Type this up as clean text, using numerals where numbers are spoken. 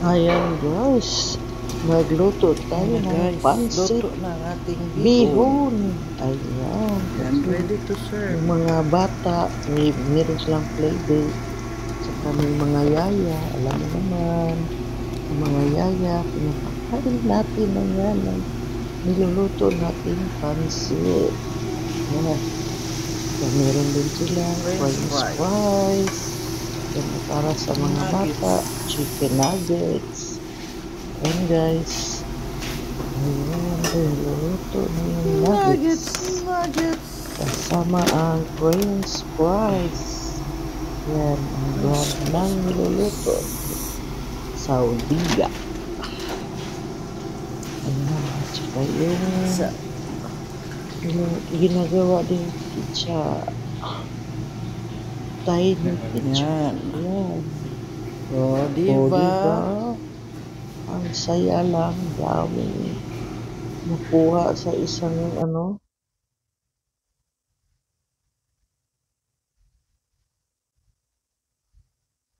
Ayan guys, nagluto tayo Ayan ng guys, pancit luto na ang ating bihon. bihon. Ayan, And kasi ready to serve. yung mga bata, meron silang playdate. Saka may mga yaya, alam mo naman, ang mga yaya, pinapakain natin ng yan, ng niluluto nating pancit. Yan. So, meron din sila French fries. Yan, para sa mga bata, chicken nuggets. Ayan guys. Ayan, niluluto na yung nuggets. Kasama ang French fries. Yan, ang brand ng niluluto. Saudiga. Ayan, at saka yung ginagawa din pizza. Tiny pizza. Ayan. O, diba? Ang saya lang, dami nakuha sa isang